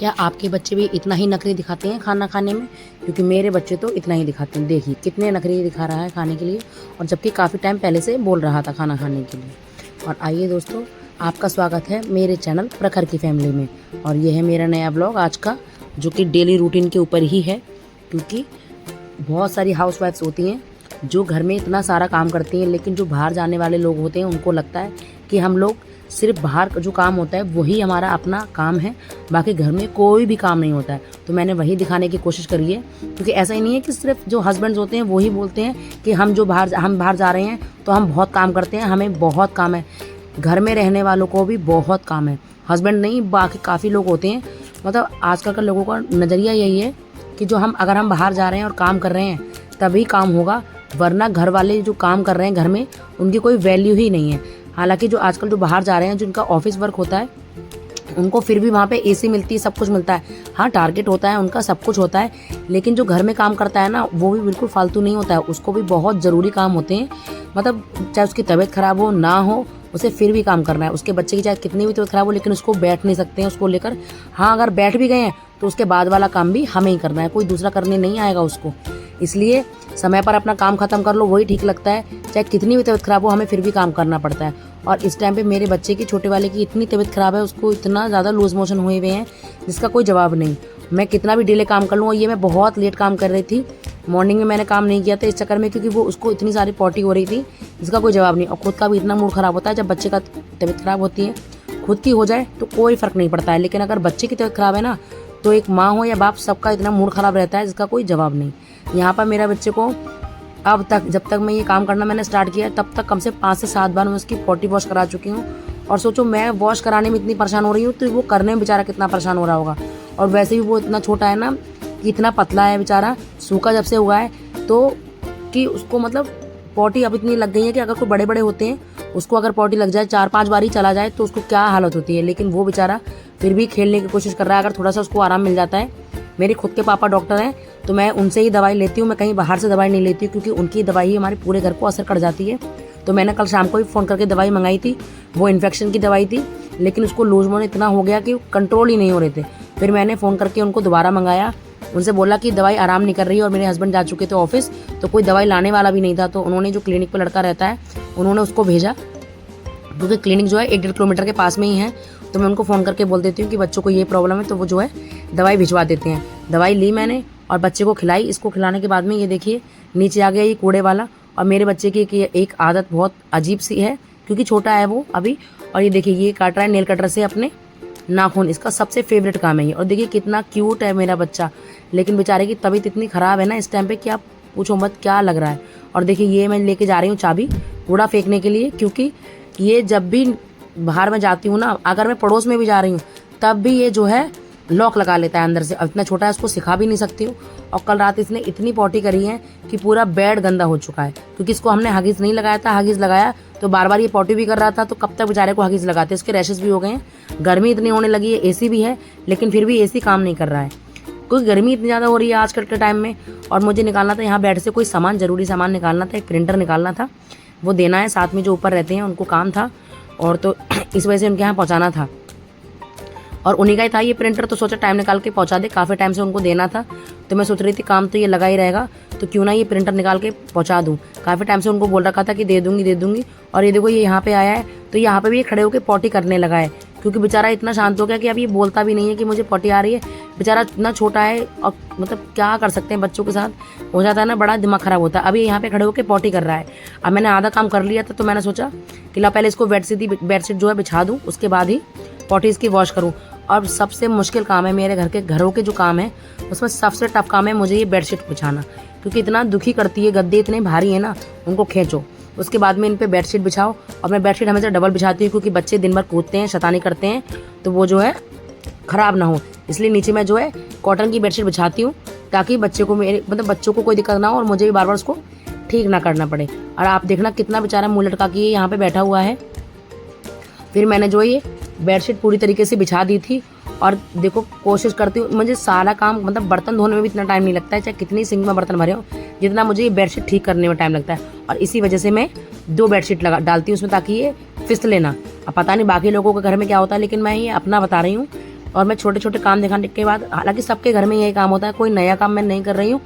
क्या आपके बच्चे भी इतना ही नखरे दिखाते हैं खाना खाने में? क्योंकि मेरे बच्चे तो इतना ही दिखाते हैं। देखिए कितने नखरे दिखा रहा है खाने के लिए, और जबकि काफ़ी टाइम पहले से बोल रहा था खाना खाने के लिए। और आइए दोस्तों, आपका स्वागत है मेरे चैनल प्रखर की फैमिली में। और ये है मेरा नया ब्लॉग आज का, जो कि डेली रूटीन के ऊपर ही है। क्योंकि बहुत सारी हाउसवाइफ्स होती हैं जो घर में इतना सारा काम करती हैं, लेकिन जो बाहर जाने वाले लोग होते हैं उनको लगता है कि हम लोग सिर्फ बाहर का जो काम होता है वही हमारा अपना काम है, बाकी घर में कोई भी काम नहीं होता है। तो मैंने वही दिखाने की कोशिश करी है, क्योंकि ऐसा ही नहीं है कि सिर्फ जो हस्बैंड्स होते हैं वही बोलते हैं कि हम बाहर जा रहे हैं तो हम बहुत काम करते हैं, हमें बहुत काम है। घर में रहने वालों को भी बहुत काम है, हस्बैंड नहीं बाकी काफ़ी लोग होते हैं। मतलब आजकल के लोगों का नज़रिया यही है कि जो अगर हम बाहर जा रहे हैं और काम कर रहे हैं तभी काम होगा, वरना घर वाले जो काम कर रहे हैं घर में उनकी कोई वैल्यू ही नहीं है। हालांकि जो आजकल जो बाहर जा रहे हैं, जिनका ऑफिस वर्क होता है, उनको फिर भी वहाँ पे एसी मिलती है, सब कुछ मिलता है। हाँ, टारगेट होता है उनका, सब कुछ होता है, लेकिन जो घर में काम करता है ना, वो भी बिल्कुल फालतू नहीं होता है, उसको भी बहुत ज़रूरी काम होते हैं। मतलब चाहे उसकी तबीयत ख़राब हो ना हो, उसे फिर भी काम करना है। उसके बच्चे की चाहे कितनी भी तबीयत ख़राब हो, लेकिन उसको बैठ नहीं सकते हैं उसको लेकर। हाँ, अगर बैठ भी गए हैं तो उसके बाद वाला काम भी हमें ही करना है, कोई दूसरा करने नहीं आएगा उसको। इसलिए समय पर अपना काम ख़त्म कर लो, वही ठीक लगता है। चाहे कितनी भी तबीयत ख़राब हो, हमें फिर भी काम करना पड़ता है। और इस टाइम पे मेरे बच्चे की, छोटे वाले की इतनी तबीयत ख़राब है, उसको इतना ज़्यादा लूज़ मोशन हुए हुए हैं जिसका कोई जवाब नहीं। मैं कितना भी डिले काम कर लूँ, और ये मैं बहुत लेट काम कर रही थी, मॉर्निंग में मैंने काम नहीं किया था इस चक्कर में, क्योंकि वो उसको इतनी सारी पॉटी हो रही थी जिसका कोई जवाब नहीं। और खुद का भी इतना मूड ख़राब होता है जब बच्चे का तबीयत ख़राब होती है। खुद की हो जाए तो कोई फ़र्क नहीं पड़ता है, लेकिन अगर बच्चे की तबीयत ख़राब है ना, तो एक माँ हो या बाप, सबका इतना मूड ख़राब रहता है जिसका कोई जवाब नहीं। यहाँ पर मेरा बच्चे को अब तक, जब तक मैं ये काम करना मैंने स्टार्ट किया, तब तक कम से 5 से 7 बार मैं उसकी पॉटी वॉश करा चुकी हूँ। और सोचो, मैं वॉश कराने में इतनी परेशान हो रही हूँ तो वो करने में बेचारा कितना परेशान हो रहा होगा। और वैसे भी वो इतना छोटा है ना, कि इतना पतला है बेचारा, सूखा जब से हुआ है, तो कि उसको मतलब पॉटी अब इतनी लग गई है कि अगर कोई बड़े बड़े होते हैं, उसको अगर पॉटी लग जाए 4-5 बार ही चला जाए तो उसको क्या हालत होती है। लेकिन वो बेचारा फिर भी खेलने की कोशिश कर रहा है, अगर थोड़ा सा उसको आराम मिल जाता है। मेरे खुद के पापा डॉक्टर हैं, तो मैं उनसे ही दवाई लेती हूँ, मैं कहीं बाहर से दवाई नहीं लेती हूँ, क्योंकि उनकी दवाई ही हमारे पूरे घर को असर कर जाती है। तो मैंने कल शाम को ही फ़ोन करके दवाई मंगाई थी, वो इन्फेक्शन की दवाई थी, लेकिन उसको लूज मोशन इतना हो गया कि कंट्रोल ही नहीं हो रहे थे। फिर मैंने फ़ोन करके उनको दोबारा मंगाया, उनसे बोला कि दवाई आराम नहीं कर रही है, और मेरे हस्बैंड जा चुके थे ऑफिस, तो कोई दवाई लाने वाला भी नहीं था। तो उन्होंने, जो क्लिनिक पर लड़का रहता है, उन्होंने उसको भेजा, क्योंकि क्लिनिक जो है 1-1.5 किलोमीटर के पास में ही है। तो मैं उनको फ़ोन करके बोल देती हूँ कि बच्चों को ये प्रॉब्लम है, तो वो जो है दवाई भिजवा देते हैं। दवाई ली मैंने और बच्चे को खिलाई। इसको खिलाने के बाद में ये देखिए नीचे आ गया ये कूड़े वाला। और मेरे बच्चे की एक आदत बहुत अजीब सी है, क्योंकि छोटा है वो अभी। और ये देखिए ये काट रहा है नेल कटर से अपने नाखून, इसका सबसे फेवरेट काम है ये। और देखिए कितना क्यूट है मेरा बच्चा, लेकिन बेचारे की तबीयत इतनी ख़राब है ना इस टाइम पे कि आप पूछो मत क्या लग रहा है। और देखिए ये मैं लेके जा रही हूँ चाबी कूड़ा फेंकने के लिए, क्योंकि ये जब भी बाहर में जाती हूँ ना, अगर मैं पड़ोस में भी जा रही हूँ तब भी ये जो है लॉक लगा लेता है अंदर से। अब इतना छोटा है, उसको सिखा भी नहीं सकती हूँ। और कल रात इसने इतनी पॉटी करी है कि पूरा बेड गंदा हो चुका है, क्योंकि इसको हमने हगीज़ नहीं लगाया था। हगीज़ लगाया तो बार बार ये पॉटी भी कर रहा था, तो कब तक बेचारे को हगीज़ लगाते। इसके रैशेस भी हो गए हैं, गर्मी इतनी होने लगी है, एसी भी है, लेकिन फिर भी एसी काम नहीं कर रहा है, क्योंकि गर्मी इतनी ज़्यादा हो रही है आजकल के टाइम में। और मुझे निकालना था यहाँ बेड से कोई सामान, ज़रूरी सामान निकालना था, एक प्रिंटर निकालना था, वो देना है साथ में जो ऊपर रहते हैं उनको काम था, और तो इस वजह से उनके यहाँ पहुँचाना था। और उन्हीं का ही था ये प्रिंटर, तो सोचा टाइम निकाल के पहुँचा दे, काफ़ी टाइम से उनको देना था। तो मैं सोच रही थी काम तो ये लगा ही रहेगा, तो क्यों ना ये प्रिंटर निकाल के पहुँचा दूँ। काफ़ी टाइम से उनको बोल रखा था कि दे दूँगी। और ये देखो ये यहाँ पे आया है, तो यहाँ पे भी ये खड़े होकर पॉटी करने लगा है, क्योंकि बेचारा इतना शांत हो गया कि अब ये बोलता भी नहीं है कि मुझे पॉटी आ रही है। बेचारा इतना छोटा है, और मतलब क्या कर सकते हैं, बच्चों के साथ हो जाता है ना, बड़ा दिमाग ख़राब होता है। अभी यहाँ पे खड़े होकर पॉटी कर रहा है। अब मैंने आधा काम कर लिया था, तो मैंने सोचा कि ला पहले इसको बेडशीट जो है बिछा दूँ, उसके बाद ही पॉटी इसकी वॉश करूँ। और सबसे मुश्किल काम है मेरे घरों के जो काम है, उसमें सबसे टफ काम है मुझे ये बेडशीट बिछाना, क्योंकि इतना दुखी करती है, गद्दे इतने भारी है ना, उनको खींचो, उसके बाद में इन पे बेडशीट बिछाओ। और मैं बेडशीट हमेशा डबल बिछाती हूँ, क्योंकि बच्चे दिन भर कूदते हैं, शैतानी करते हैं, तो वो जो है ख़राब ना हो, इसलिए नीचे मैं जो है कॉटन की बेडशीट बिछाती हूँ, ताकि बच्चे को बच्चों को कोई दिक्कत ना हो, और मुझे भी बार बार उसको ठीक ना करना पड़े। और आप देखना कितना बेचारा मुँह लटका के यहाँ पे बैठा हुआ है। फिर मैंने जो ये बेडशीट पूरी तरीके से बिछा दी थी। और देखो कोशिश करती हूँ, मुझे सारा काम, मतलब बर्तन धोने में भी इतना टाइम नहीं लगता है, चाहे कितनी सिंक में बर्तन भरे हो, जितना मुझे ये बेडशीट ठीक करने में टाइम लगता है। और इसी वजह से मैं 2 बेडशीट डालती हूँ उसमें, ताकि ये फिसले ना। अब पता नहीं बाकी लोगों के घर में क्या होता है, लेकिन मैं ये अपना बता रही हूँ। और मैं छोटे छोटे काम दिखाने के बाद, हालांकि सबके घर में यही काम होता है, कोई नया काम मैं नहीं कर रही हूँ,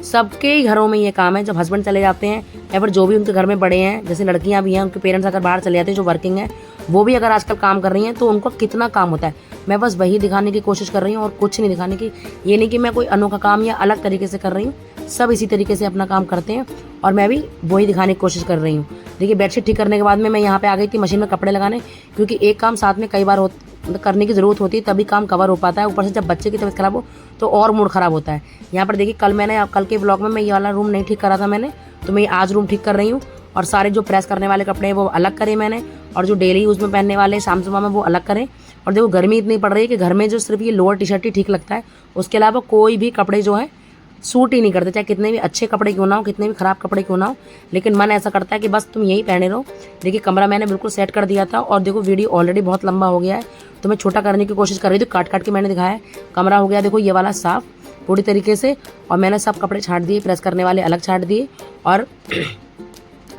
सबके ही घरों में ये काम है। जब हस्बैंड चले जाते हैं या फिर जो भी उनके घर में बड़े हैं, जैसे लड़कियां भी हैं, उनके पेरेंट्स अगर बाहर चले जाते हैं जो वर्किंग है, वो भी अगर आजकल काम कर रही हैं तो उनको कितना काम होता है। मैं बस वही दिखाने की कोशिश कर रही हूँ और कुछ नहीं दिखाने की। ये नहीं कि मैं कोई अनोखा काम या अलग तरीके से कर रही हूँ, सब इसी तरीके से अपना काम करते हैं और मैं भी वही दिखाने की कोशिश कर रही हूँ। देखिए बेडशीट ठीक करने के बाद में मैं यहाँ पे आ गई थी मशीन में कपड़े लगाने, क्योंकि एक काम साथ में कई बार करने की ज़रूरत होती है, तभी काम कवर हो पाता है। ऊपर से जब बच्चे की तबीयत खराब हो तो और मूड खराब होता है। यहाँ पर देखिए कल के ब्लॉग में मैं ये वाला रूम नहीं ठीक करा था मैंने, तो मैं आज रूम ठीक कर रही हूँ। और सारे जो प्रेस करने वाले कपड़े हैं वो अलग करे मैंने, और जो डेली यूज़ में पहनने वाले शाम सुबह में वो अलग करें। और देखो गर्मी इतनी पड़ रही है कि घर में जो सिर्फ ये लोअर टी शर्ट ही ठीक लगता है, उसके अलावा कोई भी कपड़े जो है सूट ही नहीं करते, चाहे कितने भी अच्छे कपड़े क्यों ना हो, कितने भी ख़राब कपड़े क्यों ना हो, लेकिन मन ऐसा करता है कि बस तुम यही पहने रहो। देखिए कमरा मैंने बिल्कुल सेट कर दिया था, और देखो वीडियो ऑलरेडी बहुत लंबा हो गया है तो मैं छोटा करने की कोशिश कर रही थी, काट काट के मैंने दिखाया है। कमरा हो गया देखो ये वाला साफ़ पूरी तरीके से, और मैंने सब कपड़े छाँट दिए, प्रेस करने वाले अलग छाँट दिए, और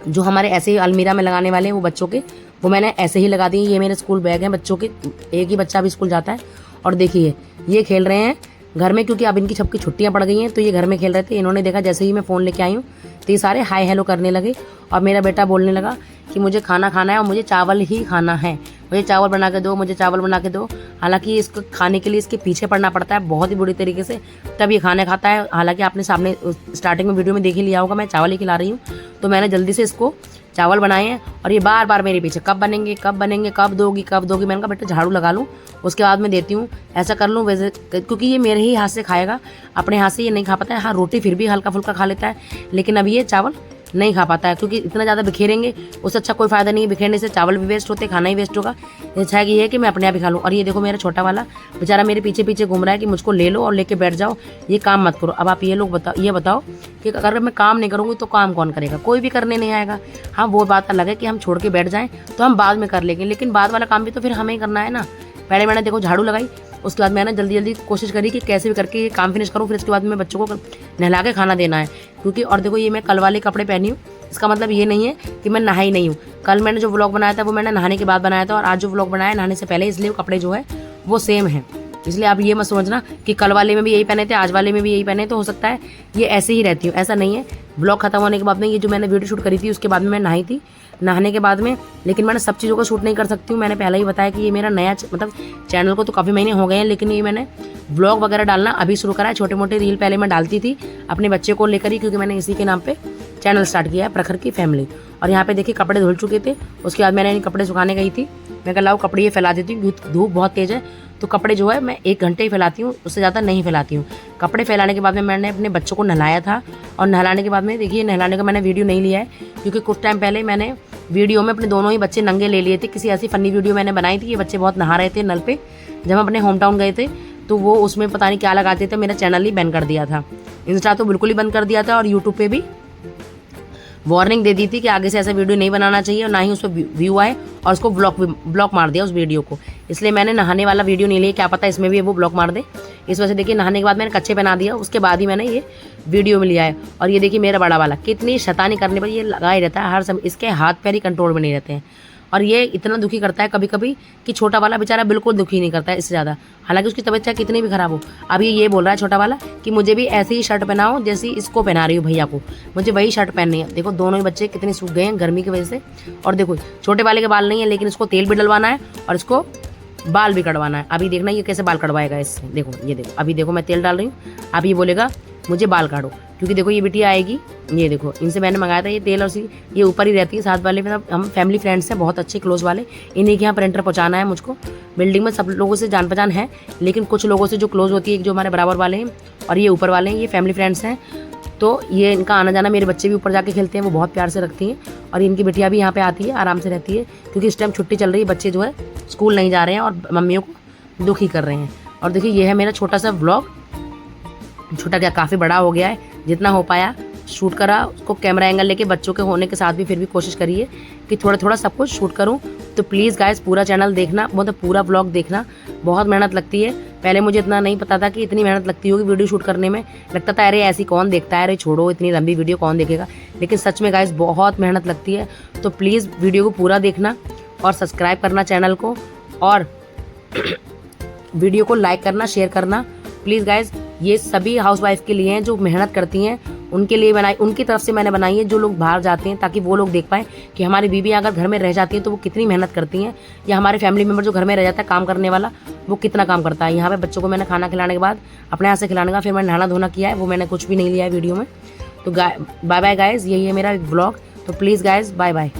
जो हमारे ऐसे ही अलमीरा में लगाने वाले हैं वो बच्चों के, वो मैंने ऐसे ही लगा दिए। ये मेरे स्कूल बैग हैं बच्चों के, एक ही बच्चा भी स्कूल जाता है। और देखिए ये खेल रहे हैं घर में, क्योंकि अब इनकी सबकी छुट्टियां पड़ गई हैं तो ये घर में खेल रहे थे। इन्होंने देखा जैसे ही मैं फ़ोन लेके आई हूँ तो ये सारे हाय हेलो करने लगे, और मेरा बेटा बोलने लगा कि मुझे खाना खाना है और मुझे चावल ही खाना है, मुझे चावल बना के दो, मुझे चावल बना के दो। हालांकि इसको खाने के लिए इसके पीछे पड़ना पड़ता है बहुत ही बुरी तरीके से, तब ये खाने खाता है। हालांकि आपने सामने स्टार्टिंग में वीडियो में देख ही लिया होगा, मैं चावल ही खिला रही हूँ, तो मैंने जल्दी से इसको चावल बनाए हैं। और ये बार बार मेरे पीछे कब बनेंगे कब बनेंगे, कब दोगी कब दोगी। मैंने कहा बेटा झाड़ू लगा लूँ उसके बाद मैं देती हूँ, ऐसा कर लूँ वैसे, क्योंकि ये मेरे ही हाथ से खाएगा, अपने हाथ से ये नहीं खा पाता है। हाँ रोटी फिर भी हल्का फुल्का खा लेता है, लेकिन अब ये चावल नहीं खा पाता है, क्योंकि इतना ज़्यादा बिखेरेंगे उससे अच्छा कोई फ़ायदा नहीं है। बिखेरने से चावल भी वेस्ट होते, खाना ही वेस्ट होगा। अच्छा है कि ये है कि मैं अपने आप ही खा लूँ। और ये देखो मेरा छोटा वाला बेचारा मेरे पीछे पीछे घूम रहा है कि मुझको ले लो और लेके बैठ जाओ, ये काम मत करो। अब आप ये बताओ कि अगर मैं काम नहीं करूँगी तो काम कौन करेगा? कोई भी करने नहीं आएगा। हाँ वो बात अलग है कि हम छोड़ के बैठ जाएँ तो हम बाद में कर लेंगे, लेकिन बाद वाला काम भी तो फिर हमें ही करना है ना। पहले मैंने देखो झाड़ू लगाई, उसके बाद मैंने जल्दी जल्दी कोशिश करी कि कैसे भी करके ये काम फिनिश करूँ, फिर इसके बाद मैं बच्चों को नहला के खाना देना है। क्योंकि और देखो ये मैं कल वाले कपड़े पहनी हूँ, इसका मतलब ये नहीं है कि मैं नहाई नहीं हूँ। कल मैंने जो व्लॉग बनाया था वो मैंने नहाने के बाद बनाया था, और आज जो व्लॉग बनाया है नहाने से पहले, इसलिए कपड़े जो है वो सेम है। इसलिए आप ये मत समझना कि कल वाले में भी यही पहने थे आज वाले में भी यही पहने, तो हो सकता है ये ऐसे ही रहती हूँ, ऐसा नहीं है। ब्लॉग खत्म होने के बाद में ये जो मैंने वीडियो शूट करी थी उसके बाद में मैं नहाई थी, नहाने के बाद में, लेकिन मैंने सब चीज़ों को शूट नहीं कर सकती हूँ। मैंने पहले ही बताया कि ये मेरा नया मतलब चैनल को तो काफ़ी महीने हो गए हैं, लेकिन ये मैंने व्लॉग वगैरह डालना अभी शुरू करा है। छोटे मोटे रील पहले मैं डालती थी अपने बच्चे को लेकर ही, क्योंकि मैंने इसी के नाम पे चैनल स्टार्ट किया है, प्रखर की फैमिली। और यहाँ पे देखिए कपड़े धुल चुके थे, उसके बाद मैंने इन कपड़े सुखाने गई थी। मैं कहा लाओ कपड़े ये फैला देती हूँ, धूप बहुत तेज़ है तो कपड़े जो है मैं 1 घंटे ही फैलाती हूँ, उससे ज़्यादा नहीं फैलाती हूँ। कपड़े फैलाने के बाद में मैंने अपने बच्चों को नहलाया था, और नहलाने के बाद में देखिए नहलाने का मैंने वीडियो नहीं लिया है, क्योंकि कुछ टाइम पहले मैंने वीडियो में अपने दोनों ही बच्चे नंगे ले लिए थे। किसी ऐसी फनी वीडियो मैंने बनाई थी, ये बच्चे बहुत नहा रहे थे नल पे, जब हम अपने होम टाउन गए थे, तो वो उसमें पता नहीं क्या लगाते थे, मेरा चैनल ही बैन कर दिया था। इंस्टा तो बिल्कुल ही बंद कर दिया था, और यूट्यूब पे भी वार्निंग दे दी थी कि आगे से ऐसा वीडियो नहीं बनाना चाहिए, और ना ही उस पर व्यू आए, और उसको ब्लॉक मार दिया उस वीडियो को। इसलिए मैंने नहाने वाला वीडियो नहीं लिया, क्या पता इसमें भी वो ब्लॉक मार दे। इस वजह से देखिए नहाने के बाद मैंने कच्चे पहना दिया, उसके बाद ही मैंने ये वीडियो में लिया है। और ये देखिए मेरा बड़ा वाला कितनी शैतानी करने पर ये लगा ही रहता है हर समय, इसके हाथ पैर ही कंट्रोल में नहीं रहते हैं, और ये इतना दुखी करता है कभी कभी कि छोटा वाला बेचारा बिल्कुल दुखी नहीं करता है इससे ज़्यादा, हालांकि उसकी तबीयत चाहे कितनी भी खराब हो। अब ये बोल रहा है छोटा वाला कि मुझे भी ऐसी ही शर्ट पहनाओ जैसी इसको पहना रही हूँ भैया को, मुझे वही शर्ट पहननी है। देखो दोनों ही बच्चे कितने सूख गए हैं गर्मी की वजह से। और देखो छोटे वाले के बाल नहीं है, लेकिन इसको तेल भी डलवाना है और इसको बाल भी कटवाना है। अभी देखना ये कैसे बाल कटवाएगा इससे। देखो ये देखो, अभी देखो मैं तेल डाल रही हूँ, अब ये बोलेगा मुझे बाल काटो, क्योंकि देखो ये बिटिया आएगी, ये देखो इनसे मैंने मंगाया था ये तेल, और ये ऊपर ही रहती है साथ वाले, मतलब हम फैमिली फ्रेंड्स हैं बहुत अच्छे क्लोज वाले, इन्हीं के यहाँ प्रिंटर पहुँचाना है मुझको। बिल्डिंग में सब लोगों से जान पहचान है, लेकिन कुछ लोगों से जो क्लोज होती है, जो हमारे बराबर वाले हैं और ये ऊपर वाले हैं, ये फैमिली फ्रेंड्स हैं। तो ये इनका आना जाना, मेरे बच्चे भी ऊपर जाके खेलते हैं, वो बहुत प्यार से रखती हैं, और इनकी बिटिया भी यहाँ पे आती है, आराम से रहती है, क्योंकि इस टाइम छुट्टी चल रही है, बच्चे जो है स्कूल नहीं जा रहे हैं और मम्मियों को दुखी कर रहे हैं। और देखिए ये है मेरा छोटा सा व्लॉग, छोटा क्या काफ़ी बड़ा हो गया है, जितना हो पाया शूट करा, उसको कैमरा एंगल लेके बच्चों के होने के साथ भी फिर भी कोशिश करिए कि थोड़ा थोड़ा सब कुछ शूट करूँ। तो प्लीज़ गाइस पूरा चैनल देखना, मतलब पूरा व्लॉग देखना, बहुत मेहनत लगती है। पहले मुझे इतना नहीं पता था कि इतनी मेहनत लगती होगी वीडियो शूट करने में, लगता था अरे ऐसी कौन देखता है, अरे छोड़ो इतनी लंबी वीडियो कौन देखेगा, लेकिन सच में गाइस बहुत मेहनत लगती है। तो प्लीज़ वीडियो को पूरा देखना और सब्सक्राइब करना चैनल को, और वीडियो को लाइक करना, शेयर करना प्लीज़ गाइज। ये सभी हाउसवाइफ के लिए हैं जो मेहनत करती हैं, उनके लिए बनाई, उनकी तरफ से मैंने बनाई है, जो लोग बाहर जाते हैं, ताकि वो लोग देख पाएँ कि हमारी बीवी अगर घर में रह जाती है तो वो कितनी मेहनत करती हैं, या हमारे फैमिली मेम्बर जो घर में रह जाता है काम करने वाला, वो कितना काम करता है। यहाँ पे बच्चों को मैंने खाना खिलाने के बाद अपने हाथ से खिलाने का, फिर मैंने नहाना धोना किया है, वो मैंने कुछ भी नहीं लिया है वीडियो में। तो बाय बाय गाइज, यही है मेरा व्लॉग। तो प्लीज़ गाइज बाय बाय।